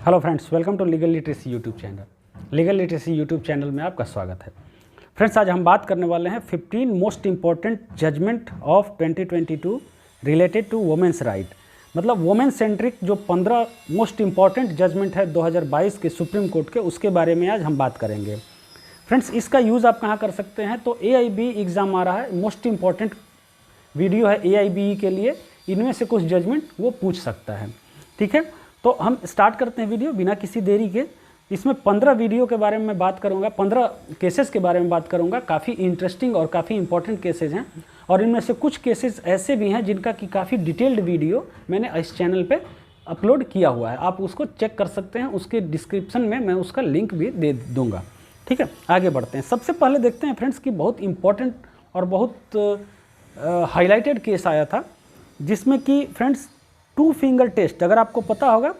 Hello friends, welcome to legal literacy YouTube channel. Legal literacy YouTube channel में आपका स्वागत है। फ्रेंड्स, आज हम बात करने वाले हैं 15 most important judgment of 2022 related to women's right. मतलब वुमेन सेंट्रिक जो 15 मोस्ट इम्पॉर्टेंट जजमेंट है 2022 के सुप्रीम कोर्ट के, उसके बारे में आज हम बात करेंगे। फ्रेंड्स, इसका यूज़ आप कहाँ कर सकते हैं? तो AIB एग्ज़ाम आ रहा है, मोस्ट इम्पॉर्टेंट वीडियो है AIBE के लिए, इनमें से कुछ जजमेंट वो पूछ सकता है। ठीक है, तो हम स्टार्ट करते हैं वीडियो बिना किसी देरी के। इसमें 15 वीडियो के बारे में मैं बात करूंगा, 15 केसेस के बारे में बात करूंगा। काफ़ी इंटरेस्टिंग और काफ़ी इंपॉर्टेंट केसेस हैं, और इनमें से कुछ केसेस ऐसे भी हैं जिनका कि काफ़ी डिटेल्ड वीडियो मैंने इस चैनल पे अपलोड किया हुआ है, आप उसको चेक कर सकते हैं। उसके डिस्क्रिप्शन में मैं उसका लिंक भी दे दूँगा। ठीक है, आगे बढ़ते हैं। सबसे पहले देखते हैं फ्रेंड्स कि बहुत इंपॉर्टेंट और बहुत हाईलाइटेड केस आया था, जिसमें कि फ्रेंड्स 2 फिंगर टेस्ट, अगर आपको पता होगा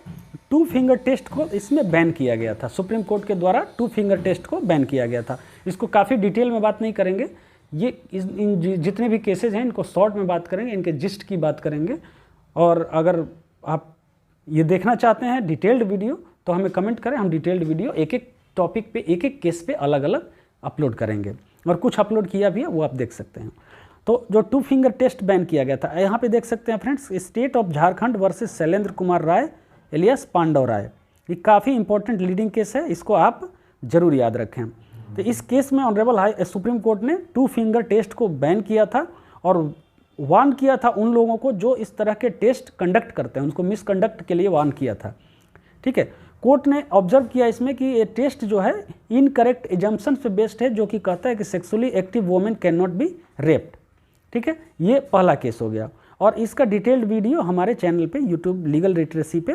2 फिंगर टेस्ट को इसमें बैन किया गया था। सुप्रीम कोर्ट के द्वारा 2 फिंगर टेस्ट को बैन किया गया था। इसको काफ़ी डिटेल में बात नहीं करेंगे, ये इन जितने भी केसेस हैं इनको शॉर्ट में बात करेंगे, इनके जिस्ट की बात करेंगे। और अगर आप ये देखना चाहते हैं डिटेल्ड वीडियो तो हमें कमेंट करें, हम डिटेल्ड वीडियो एक एक टॉपिक पे, एक एक केस पे अलग अलग अपलोड करेंगे, और कुछ अपलोड किया भी है, वो आप देख सकते हैं। तो जो 2 फिंगर टेस्ट बैन किया गया था, यहाँ पे देख सकते हैं friends, state of Jharkhand versus Shailendra Kumar Rai alias Pandav Rai. ये काफ़ी इंपॉर्टेंट लीडिंग केस है, इसको आप जरूर याद रखें। तो इस केस में ऑनरेबल सुप्रीम कोर्ट ने 2 फिंगर टेस्ट को बैन किया था, और वार्न किया था उन लोगों को जो इस तरह के टेस्ट कंडक्ट करते हैं, उनको मिसकंडक्ट के लिए वार्न किया था। ठीक है, कोर्ट ने ऑब्जर्व किया इसमें कि ये टेस्ट जो है इनकरेक्ट एजम्पशन पे बेस्ड है, जो कि कहता है कि sexually active women can not B raped. ठीक है, ये पहला केस हो गया, और इसका डिटेल्ड वीडियो हमारे चैनल पे यूट्यूब लीगल लिटरेसी पे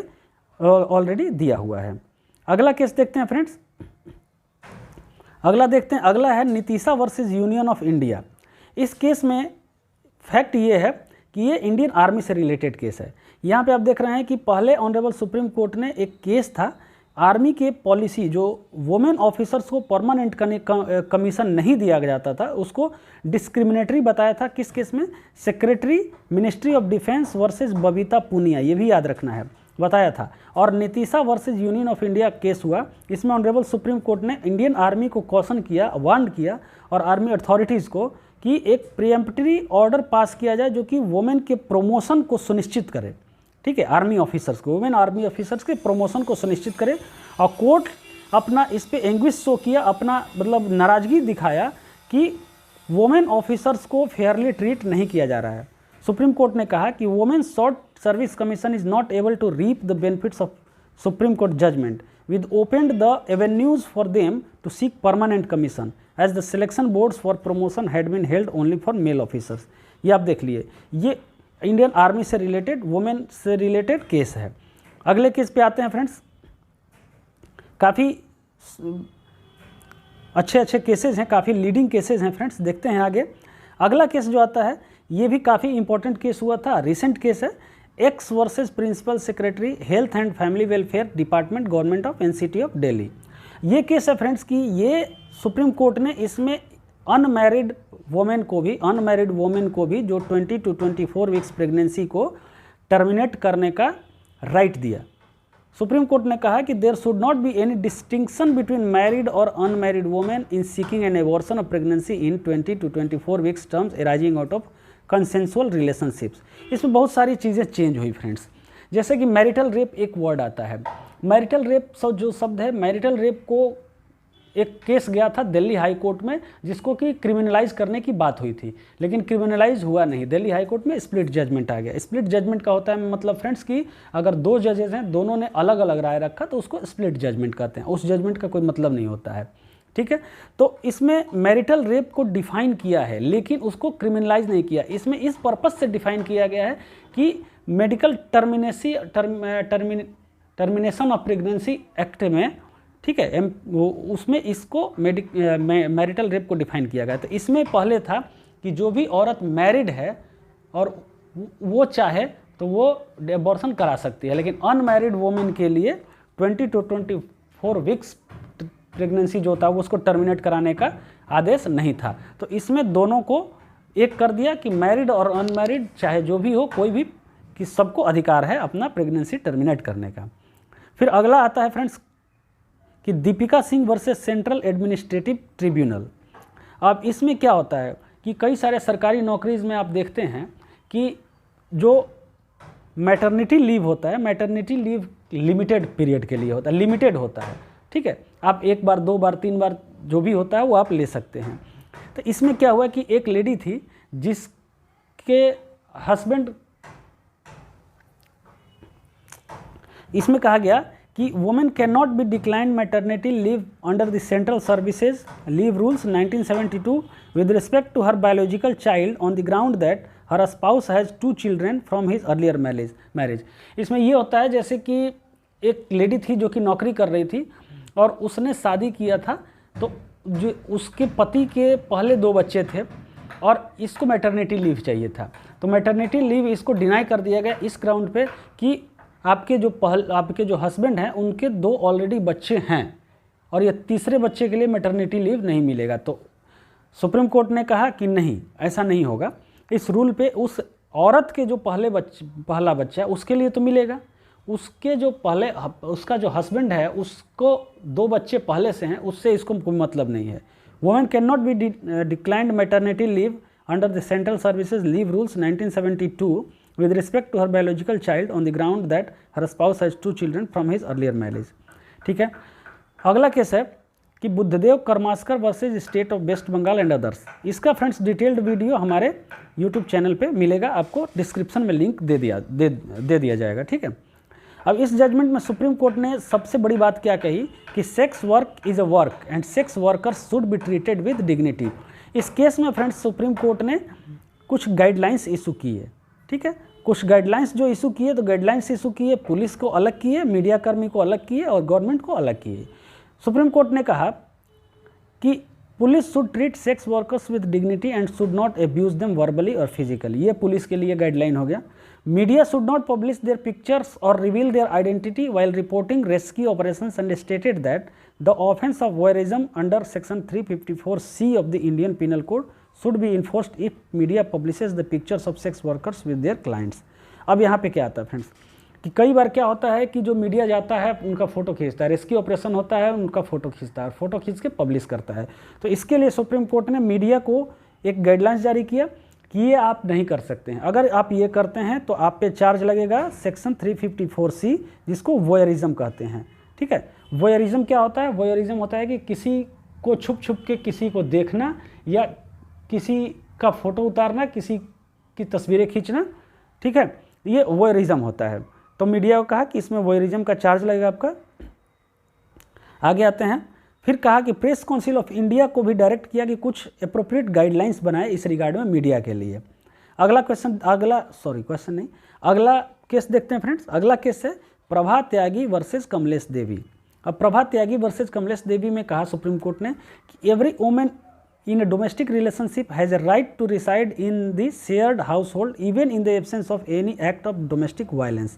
ऑलरेडी दिया हुआ है। अगला केस देखते हैं फ्रेंड्स, अगला है नीतीशा वर्सेस यूनियन ऑफ इंडिया। इस केस में फैक्ट ये है कि ये इंडियन आर्मी से रिलेटेड केस है। यहाँ पे आप देख रहे हैं कि पहले ऑनरेबल सुप्रीम कोर्ट ने एक केस था, आर्मी के पॉलिसी जो वुमेन ऑफिसर्स को परमानेंट कमीशन नहीं दिया जाता था, उसको डिस्क्रिमिनेटरी बताया था। किस केस में? Secretary ministry of defence versus Babita Puniya, ये भी याद रखना है, बताया था। और Nitisha versus union of India case हुआ, इसमें ऑनरेबल सुप्रीम कोर्ट ने इंडियन आर्मी को कॉशन किया, वार्न किया, और आर्मी अथॉरिटीज़ को कि एक प्रीएम्प्टरी ऑर्डर पास किया जाए जो कि वुमेन के प्रमोशन को सुनिश्चित करे। ठीक है, आर्मी ऑफिसर्स को, वुमेन आर्मी ऑफिसर्स के प्रमोशन को सुनिश्चित करे। और कोर्ट अपना इस पे एंग्विश शो किया, अपना मतलब नाराज़गी दिखाया कि वुमेन ऑफिसर्स को फेयरली ट्रीट नहीं किया जा रहा है। सुप्रीम कोर्ट ने कहा कि women short service commission is not able to reap the benefits of supreme court judgment with opened the avenues for them to seek permanent commission as the selection boards for promotion had been held only for male officers। ये आप देख लिए, ये Indian army से related, women से related case है। अगले case पे आते हैं फ्रेंड्स, काफ़ी अच्छे केसेस हैं, काफ़ी लीडिंग केसेस हैं फ्रेंड्स। देखते हैं आगे। अगला केस जो आता है ये भी काफ़ी इंपॉर्टेंट केस हुआ था, रिसेंट केस है, X versus principal secretary health and family welfare department government of NCT of Delhi. ये केस है फ्रेंड्स कि ये सुप्रीम कोर्ट ने इसमें अनमैरिड वुमेन को भी जो 20 to 24 वीक्स प्रेगनेंसी को टर्मिनेट करने का राइट दिया। सुप्रीम कोर्ट ने कहा कि there should not be any distinction between married और unmarried women in seeking an abortion of pregnancy in 20 to 24 weeks terms arising out of consensual relationships. इसमें बहुत सारी चीज़ें चेंज हुई फ्रेंड्स, जैसे कि मैरिटल रेप एक वर्ड आता है। मैरिटल रेप जो शब्द है, मैरिटल रेप को एक केस गया था दिल्ली हाई कोर्ट में, जिसको कि क्रिमिनलाइज करने की बात हुई थी, लेकिन क्रिमिनलाइज हुआ नहीं। दिल्ली हाई कोर्ट में स्प्लिट जजमेंट आ गया। स्प्लिट जजमेंट का होता है मतलब फ्रेंड्स कि अगर 2 जजेस हैं, दोनों ने अलग अलग राय रखा तो उसको स्प्लिट जजमेंट कहते हैं। उस जजमेंट का कोई मतलब नहीं होता है। ठीक है, तो इसमें मैरिटल रेप को डिफाइन किया है, लेकिन उसको क्रिमिनलाइज नहीं किया। इसमें इस पर्पस से डिफाइन किया गया है कि medical termination of pregnancy act में, ठीक है, उसमें इसको मैरिटल रेप को डिफाइन किया गया। तो इसमें पहले था कि जो भी औरत मैरिड है और वो चाहे तो वो एबॉर्शन करा सकती है, लेकिन अनमैरिड वुमेन के लिए 20 to 24 वीक्स प्रेगनेंसी जो था वो उसको टर्मिनेट कराने का आदेश नहीं था। तो इसमें दोनों को एक कर दिया कि मैरिड और अनमैरिड चाहे जो भी हो, कोई भी, कि सबको अधिकार है अपना प्रेगनेंसी टर्मिनेट करने का। फिर अगला आता है फ्रेंड्स कि Deepika Singh versus central administrative tribunal. अब इसमें क्या होता है कि कई सारे सरकारी नौकरीज में आप देखते हैं कि जो मैटरनिटी लीव होता है, मैटरनिटी लीव लिमिटेड पीरियड के लिए होता है, लिमिटेड होता है, ठीक है। आप 1 बार 2 बार 3 बार जो भी होता है वो आप ले सकते हैं। तो इसमें क्या हुआ कि एक लेडी थी जिसके हस्बैंड, इसमें कहा गया कि women can not be declined maternity leave under the central services leave rules 1972 with respect to her biological child on the ground that her spouse has 2 children from his earlier marriage. इसमें ये होता है जैसे कि एक lady थी जो कि नौकरी कर रही थी और उसने शादी किया था, तो जो उसके पति के पहले 2 बच्चे थे और इसको मैटरनिटी लीव चाहिए था। तो मैटरनिटी लीव इसको डिनाई कर दिया गया इस ग्राउंड पे कि आपके जो हस्बैंड हैं उनके 2 ऑलरेडी बच्चे हैं और ये तीसरे बच्चे के लिए मैटरनिटी लीव नहीं मिलेगा। तो सुप्रीम कोर्ट ने कहा कि नहीं, ऐसा नहीं होगा। इस रूल पे उस औरत के जो पहला बच्चा है उसके लिए तो मिलेगा, उसके जो उसका जो हस्बैंड है उसको 2 बच्चे पहले से हैं, उससे इसको कोई मतलब नहीं है। Women can not be declined maternity leave under the central services leave rules 1972 with respect to her biological child on the ground that her spouse has 2 children from his earlier marriage। ठीक है। अगला case है कि Buddhadev Karmaskar versus state of West Bengal and others. इसका friends detailed video हमारे YouTube channel पे मिलेगा, आपको डिस्क्रिप्शन में लिंक दे दिया जाएगा, ठीक है। अब इस जजमेंट में सुप्रीम कोर्ट ने सबसे बड़ी बात क्या कही कि sex work is a work and sex workers should be treated with dignity. इस केस में फ्रेंड्स सुप्रीम कोर्ट ने कुछ गाइडलाइंस इशू की है, ठीक है। कुछ गाइडलाइंस जो इशू किए, तो गाइडलाइंस इशू किए, पुलिस को अलग किए, मीडिया कर्मी को अलग किए और गवर्नमेंट को अलग किए। सुप्रीम कोर्ट ने कहा कि police should treat sex workers with dignity and should not abuse them verbally और फिजिकली। ये पुलिस के लिए गाइडलाइन हो गया। Media should not publish their pictures और reveal their identity while reporting rescue operations and stated that the offence of voyeurism under section 354C of the Indian penal code should be enforced if media publishes the pictures of sex workers with their clients। अब यहाँ पे क्या आता है friends कि कई बार क्या होता है कि जो मीडिया जाता है उनका फ़ोटो खींचता है, रेस्क्यू ऑपरेशन होता है उनका फ़ोटो खींचता है, फ़ोटो खींच के पब्लिश करता है। तो इसके लिए सुप्रीम कोर्ट ने मीडिया को एक गाइडलाइंस जारी किया कि ये आप नहीं कर सकते हैं। अगर आप ये करते हैं तो आप पे चार्ज लगेगा सेक्शन 354C, जिसको वॉयरिज्म कहते हैं, ठीक है। वॉयरिज्म क्या होता है? वॉयरिज्म होता है कि किसी को छुप छुप के किसी को देखना या किसी का फ़ोटो उतारना, किसी की तस्वीरें खींचना, ठीक है, ये वॉयरिज्म होता है। तो मीडिया को कहा कि इसमें वॉयरिज्म का चार्ज लगेगा आपका। आगे आते हैं, फिर कहा कि प्रेस काउंसिल ऑफ इंडिया को भी डायरेक्ट किया कि कुछ अप्रोप्रिएट गाइडलाइंस बनाए इस रिगार्ड में मीडिया के लिए। अगला केस देखते हैं फ्रेंड्स। अगला केस है प्रभा त्यागी वर्सेस कमलेश देवी। अब प्रभा त्यागी वर्सेस कमलेश देवी में कहा सुप्रीम कोर्ट ने कि every women in a domestic relationship has a right to reside in the shared household even in the absence of any act of domestic violence।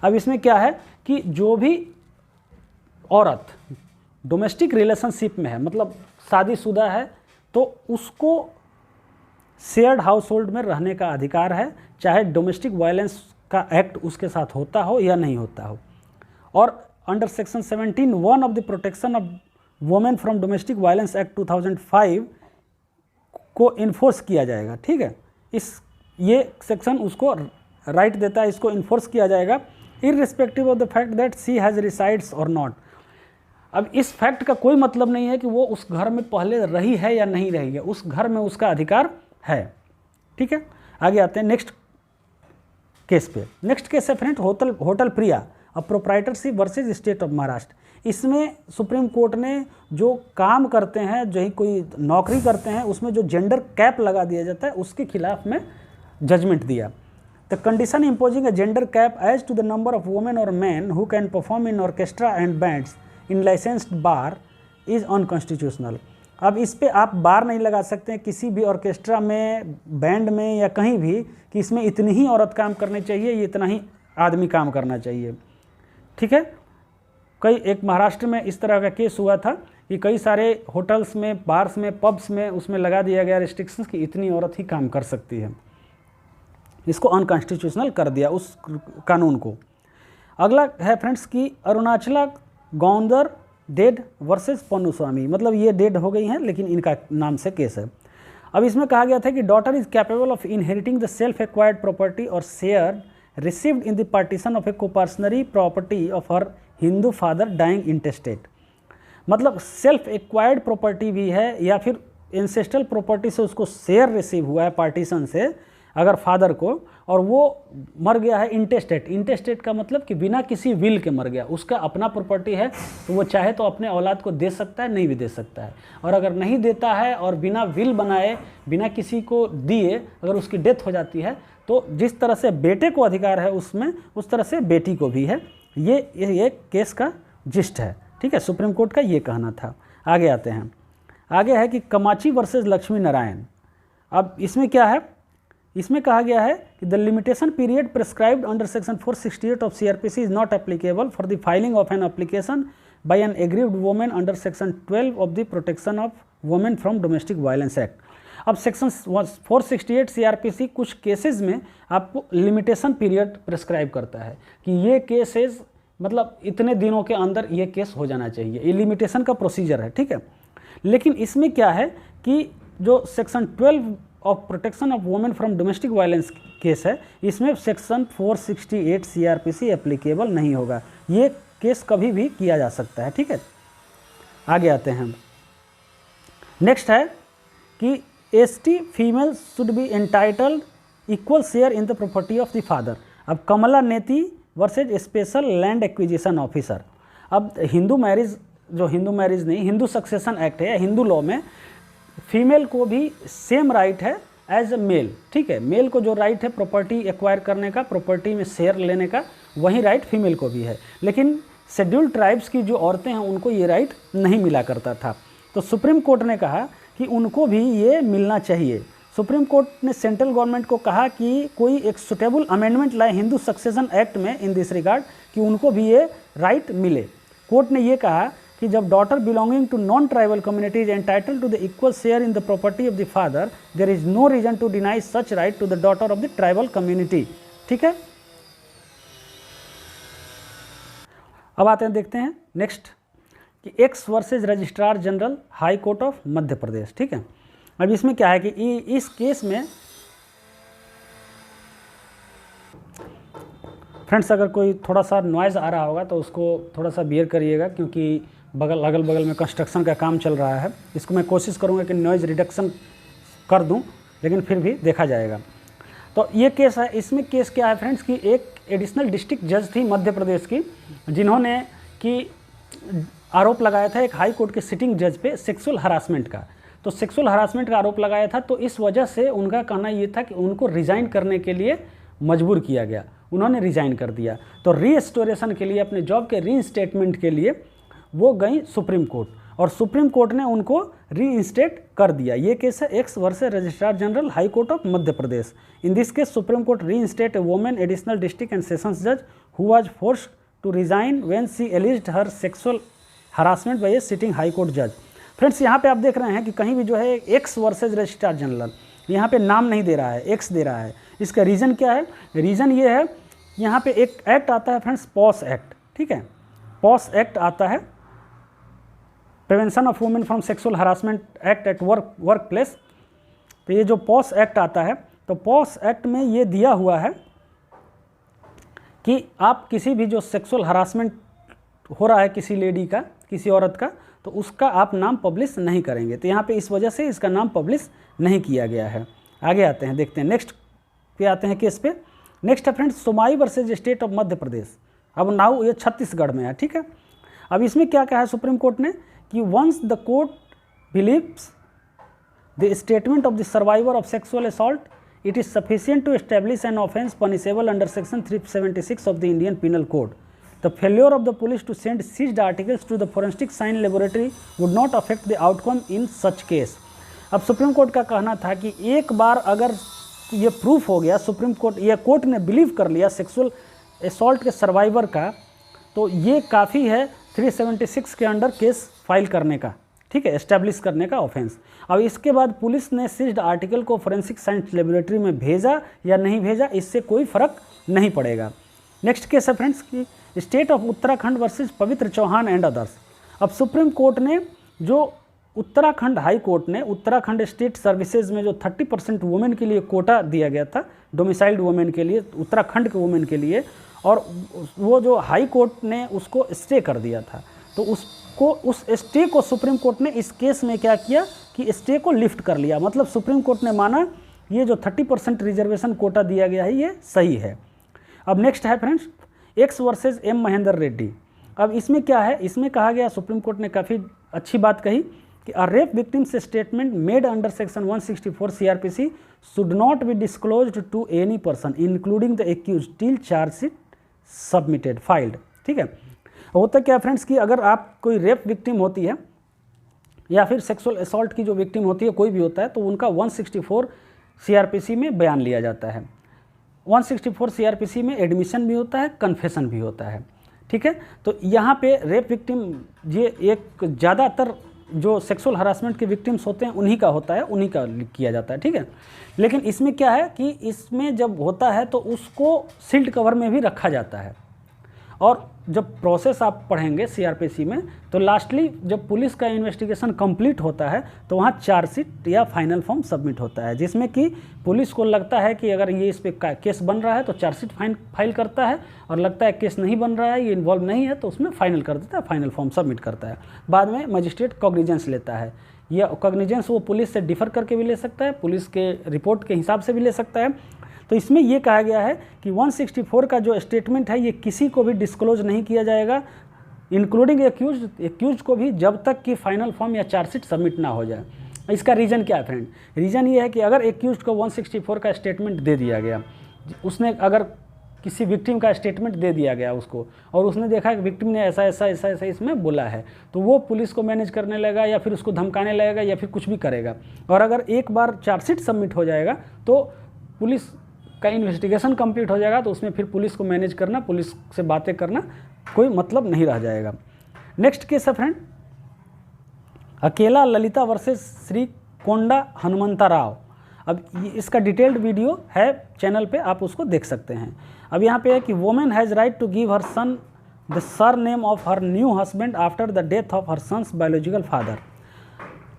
अब इसमें क्या है कि जो भी औरत डोमेस्टिक रिलेशनशिप में है, मतलब शादीशुदा है, तो उसको शेयर्ड हाउस होल्ड में रहने का अधिकार है, चाहे डोमेस्टिक वायलेंस का एक्ट उसके साथ होता हो या नहीं होता हो। और under section 17(1) of the protection of women from domestic violence act 2005 को इन्फोर्स किया जाएगा, ठीक है। ये सेक्शन उसको राइट देता है, इसको इन्फोर्स किया जाएगा irrespective of the fact that she has resides और नॉट। अब इस फैक्ट का कोई मतलब नहीं है कि वो उस घर में पहले रही है या नहीं रही है, उस घर में उसका अधिकार है, ठीक है। आगे आते हैं नेक्स्ट केस पे। नेक्स्ट केस है फ्रेंड होटल प्रिया अब proprietorship versus state of Maharashtra. इसमें सुप्रीम कोर्ट ने जो काम करते हैं, जो ही कोई नौकरी करते हैं, उसमें जो जेंडर कैप लगा दिया जाता है उसके खिलाफ में जजमेंट दिया। The condition imposing a gender cap as to the number of women और man who can perform in orchestra and bands in licensed bar is unconstitutional. अब इस पे आप बार नहीं लगा सकते हैं किसी भी ऑर्केस्ट्रा में, बैंड में या कहीं भी कि इसमें इतनी ही औरत काम करनी चाहिए, ये इतना ही आदमी काम करना चाहिए, ठीक है। एक महाराष्ट्र में इस तरह का केस हुआ था कि कई सारे होटल्स में, बार्स में, पब्स में उसमें लगा दिया गया रिस्ट्रिक्शंस कि इतनी औरत ही काम कर सकती है। इसको अनकॉन्स्टिट्यूशनल कर दिया उस कानून को। अगला है फ्रेंड्स कि अरुणाचला गौंदर डेड वर्सेस पन्नुस्वामी, मतलब ये डेड हो गई हैं लेकिन इनका नाम से केस है। अब इसमें कहा गया था कि daughter is capable of inheriting the self acquired property और share received in the partition of a coparcenary property of her Hindu father dying intestate, मतलब सेल्फ एक्वायर्ड प्रॉपर्टी भी है या फिर एंसेस्ट्रल प्रॉपर्टी से उसको शेयर रिसीव हुआ है पार्टीशन से अगर फादर को, और वो मर गया है इंटेस्टेट। इंटेस्टेट का मतलब कि बिना किसी विल के मर गया, उसका अपना प्रॉपर्टी है तो वो चाहे तो अपने औलाद को दे सकता है, नहीं भी दे सकता है। और अगर नहीं देता है और बिना विल बनाए बिना किसी को दिए अगर उसकी डेथ हो जाती है तो जिस तरह से बेटे को अधिकार है उसमें, उस तरह से बेटी को भी है। ये केस का जिस्ट है, ठीक है, सुप्रीम कोर्ट का ये कहना था। आगे आते हैं, आगे है कि कमाची वर्सेस लक्ष्मी नारायण। अब इसमें क्या है, इसमें कहा गया है कि the limitation period prescribed under section 468 of CrPC is not applicable for the filing of an application by an aggrieved women under section 12 of the protection of women from domestic violence act. अब section 468 CrPC कुछ cases में आपको limitation period prescribe करता है कि ये cases मतलब इतने दिनों के अंदर ये केस हो जाना चाहिए, ये लिमिटेशन का प्रोसीजर है, ठीक है। लेकिन इसमें क्या है कि जो section 12 of protection of women from domestic violence case है, इसमें सेक्शन 468 सीआरपीसी एप्लीकेबल नहीं होगा। ये केस कभी भी किया जा सकता है, ठीक है। आगे आते हैं, नेक्स्ट है कि ST female should be entitled equal share in the property of the father. अब Kamala Neti versus special land acquisition officer. अब हिंदू मैरिज नहीं, हिंदू सक्सेशन एक्ट है या हिंदू लॉ में फीमेल को भी सेम राइट है एज ए मेल, ठीक है। मेल को जो राइट है प्रॉपर्टी एक्वायर करने का, प्रॉपर्टी में शेयर लेने का, वही राइट फीमेल को भी है। लेकिन शेड्यूल्ड ट्राइब्स की जो औरतें हैं उनको ये राइट नहीं मिला करता था, तो सुप्रीम कोर्ट ने कहा कि उनको भी ये मिलना चाहिए। सुप्रीम कोर्ट ने सेंट्रल गवर्नमेंट को कहा कि कोई एक सुटेबल अमेंडमेंट लाए हिंदू सक्सेशन एक्ट में इन दिस रिगार्ड कि उनको भी ये राइट मिले। कोर्ट ने ये कहा कि जब daughter belonging to non tribal community is entitled to the equal share in the property of the father, there is no reason to deny such right to the daughter of the tribal community, ठीक है। अब आते हैं, देखते हैं next कि X versus registrar general high court of Madhya Pradesh, ठीक है। अब इसमें क्या है कि इस केस में फ्रेंड्स अगर कोई थोड़ा सा नॉइज़ आ रहा होगा तो उसको थोड़ा सा बियर करिएगा, क्योंकि अगल बगल में कंस्ट्रक्शन का काम चल रहा है। इसको मैं कोशिश करूंगा कि नॉइज़ रिडक्शन कर दूं, लेकिन फिर भी देखा जाएगा। तो ये केस है, इसमें केस क्या है फ्रेंड्स कि एक एडिशनल डिस्ट्रिक्ट जज थी मध्य प्रदेश की, जिन्होंने कि आरोप लगाया था एक हाई कोर्ट के सिटिंग जज पे सेक्सुअल हरासमेंट का। तो सेक्सुअल हरासमेंट का आरोप लगाया था, तो इस वजह से उनका कहना ये था कि उनको रिज़ाइन करने के लिए मजबूर किया गया। उन्होंने रिज़ाइन कर दिया, तो रीस्टोरेशन के लिए, अपने जॉब के रीइंस्टेटमेंट के लिए वो गई सुप्रीम कोर्ट, और सुप्रीम कोर्ट ने उनको रीइंस्टेट कर दिया। ये केस है X versus registrar general high court of Madhya Pradesh. In this case supreme court reinstate A women additional district and sessions जज who was forced to resign when she एलिज्ड her sexual harassment bye A sitting high court जज। Friends यहाँ पे आप देख रहे हैं कि कहीं भी जो है एक्स वर्सेज रजिस्ट्रार जनरल, यहाँ पे नाम नहीं दे रहा है, एक्स दे रहा है। इसका रीज़न क्या है? रीज़न ये है, यहाँ पे एक एक्ट आता है फ्रेंड्स, पॉस एक्ट, ठीक है। पॉस एक्ट आता है, prevention of women from sexual harassment act at work place. तो ये जो पॉस एक्ट आता है, तो पॉस एक्ट में ये दिया हुआ है कि आप किसी भी जो सेक्सुअल हरासमेंट हो रहा है किसी लेडी का, किसी औरत का, तो उसका आप नाम पब्लिश नहीं करेंगे। तो यहाँ पे इस वजह से इसका नाम पब्लिश नहीं किया गया है। आगे आते हैं, देखते हैं नेक्स्ट पे आते हैं केस पे। नेक्स्ट है friends Somai versus state of Madhya प्रदेश। अब नाउ ये छत्तीसगढ़ में है, ठीक है। अब इसमें क्या कहा है सुप्रीम कोर्ट ने कि once the court believes the statement of the survivor of sexual assault it is sufficient to establish an offence punishable under section 376 of the Indian Penal Code. The failure of the police to send seized articles to the forensic science laboratory would not affect the outcome in such case. अब supreme court का कहना था कि एक बार अगर ये proof हो गया, सुप्रीम कोर्ट या कोर्ट ने बिलीव कर लिया सेक्सुअल असॉल्ट के सर्वाइवर का, तो ये काफ़ी है 376 के अंडर केस फाइल करने का, ठीक है, एस्टैब्लिश करने का ऑफेंस। अब इसके बाद पुलिस ने सीज्ड आर्टिकल को फोरेंसिक साइंस लेबोरेटरी में भेजा या नहीं भेजा, इससे कोई फर्क नहीं पड़ेगा। नेक्स्ट केस है फ्रेंड्स कि स्टेट ऑफ उत्तराखंड वर्सेस पवित्र चौहान एंड अदर्स। अब सुप्रीम कोर्ट ने जो उत्तराखंड हाई कोर्ट ने उत्तराखंड स्टेट सर्विसेज में जो 30% वुमेन के लिए कोटा दिया गया था, डोमिसाइल्ड वुमेन के लिए, उत्तराखंड के वुमेन के लिए, और वो जो हाई कोर्ट ने उसको स्टे कर दिया था। तो उस स्टे को सुप्रीम कोर्ट ने इस केस में क्या किया कि स्टे को लिफ्ट कर लिया। मतलब सुप्रीम कोर्ट ने माना ये जो 30% रिजर्वेशन कोटा दिया गया है ये सही है। अब नेक्स्ट है friends X versus M Mahendra Reddy. अब इसमें क्या है, इसमें कहा गया, सुप्रीम कोर्ट ने काफ़ी अच्छी बात कही कि a rape victim's statement made under section 164 CRPC should not be disclosed to any person including the accused till chargesheet submitted filed. ठीक है, होता क्या फ्रेंड्स कि अगर आप कोई रेप विक्टिम होती है या फिर सेक्सुअल असॉल्ट की जो विक्टिम होती है, कोई भी होता है, तो उनका 164 CRPC में बयान लिया जाता है। 164 CRPC में एडमिशन भी होता है, कन्फेशन भी होता है। ठीक है, तो यहाँ पे रेप विक्टिम ये एक ज़्यादातर जो सेक्सुअल हरासमेंट के विक्टिम्स होते हैं उन्हीं का होता है, उन्हीं का किया जाता है। ठीक है, लेकिन इसमें क्या है कि इसमें जब होता है तो उसको सील्ड कवर में भी रखा जाता है, और जब प्रोसेस आप पढ़ेंगे CRPC में तो लास्टली जब पुलिस का इन्वेस्टिगेशन कंप्लीट होता है तो वहाँ चार्जशीट या फाइनल फॉर्म सबमिट होता है, जिसमें कि पुलिस को लगता है कि अगर ये इस पर केस बन रहा है तो चार्जशीट फाइल करता है, और लगता है केस नहीं बन रहा है, ये इन्वॉल्व नहीं है, तो उसमें फाइनल कर देता है, फाइनल फॉर्म सबमिट करता है। बाद में मजिस्ट्रेट कॉग्निजेंस लेता है, या कॉग्निजेंस वो पुलिस से डिफर करके भी ले सकता है, पुलिस के रिपोर्ट के हिसाब से भी ले सकता है। तो इसमें ये कहा गया है कि 164 का जो स्टेटमेंट है ये किसी को भी डिस्क्लोज नहीं किया जाएगा, इंक्लूडिंग एक्यूज को भी, जब तक कि फाइनल फॉर्म या चार्जशीट सबमिट ना हो जाए। इसका रीज़न क्या है फ्रेंड? रीज़न ये है कि अगर एक्यूज को 164 का स्टेटमेंट दे दिया गया, उसने अगर किसी विक्टिम का स्टेटमेंट दे दिया गया उसको, और उसने देखा कि विक्टिम ने ऐसा ऐसा ऐसा ऐसा इसमें बोला है, तो वो पुलिस को मैनेज करने लगेगा या फिर उसको धमकाने लगेगा या फिर कुछ भी करेगा। और अगर एक बार चार्जशीट सबमिट हो जाएगा तो पुलिस का इन्वेस्टिगेशन कंप्लीट हो जाएगा, तो उसमें फिर पुलिस को मैनेज करना, पुलिस से बातें करना कोई मतलब नहीं रह जाएगा। नेक्स्ट केस है फ्रेंड अकेला ललिता वर्सेस श्री कोंडा हनुमंता राव। अब इसका डिटेल्ड वीडियो है चैनल पे, आप उसको देख सकते हैं। अब यहाँ पे है कि women has right to give her son the surname of her new husband after the death of her son's biological father.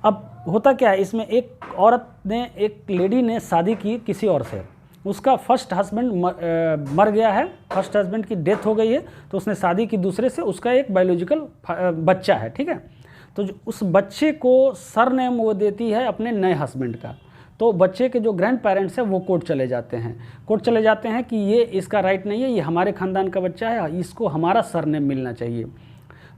अब होता क्या है, इसमें एक औरत ने, एक लेडी ने शादी की किसी और से, उसका फर्स्ट हस्बैंड मर गया है, फर्स्ट हस्बैंड की डेथ हो गई है, तो उसने शादी की दूसरे से, उसका एक बायोलॉजिकल बच्चा है। ठीक है, तो उस बच्चे को सर नेम वो देती है अपने नए हस्बैंड का। तो बच्चे के जो ग्रैंड पेरेंट्स हैं वो कोर्ट चले जाते हैं कि ये इसका राइट नहीं है, ये हमारे ख़ानदान का बच्चा है, इसको हमारा सर नेम मिलना चाहिए।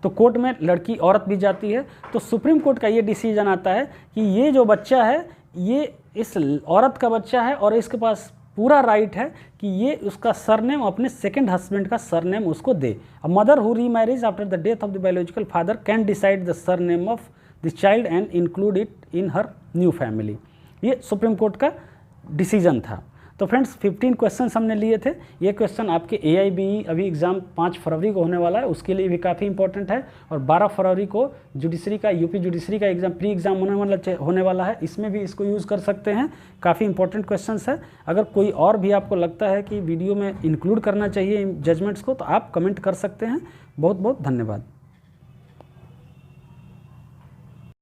तो कोर्ट में लड़की औरत भी जाती है, तो सुप्रीम कोर्ट का ये डिसीजन आता है कि ये जो बच्चा है ये इस औरत का बच्चा है, और इसके पास पूरा राइट है कि ये उसका सरनेम अपने सेकंड हस्बैंड का सरनेम उसको दे। A mother who remarries after the death of the biological father can decide the surname of the child and include it in her new family. ये सुप्रीम कोर्ट का decision था। तो friends 15 question हमने लिए थे। ये क्वेश्चन आपके AIBE अभी एग्ज़ाम 5 फरवरी को होने वाला है, उसके लिए भी काफ़ी इंपॉर्टेंट है। और 12 फरवरी को जुडिशरी का, यूपी जुडिशरी का एग्ज़ाम, प्री एग्ज़ाम होने वाला है, इसमें भी इसको यूज़ कर सकते हैं। काफ़ी इंपॉर्टेंट क्वेश्चंस है। अगर कोई और भी आपको लगता है कि वीडियो में इंक्लूड करना चाहिए जजमेंट्स को, तो आप कमेंट कर सकते हैं। बहुत बहुत धन्यवाद।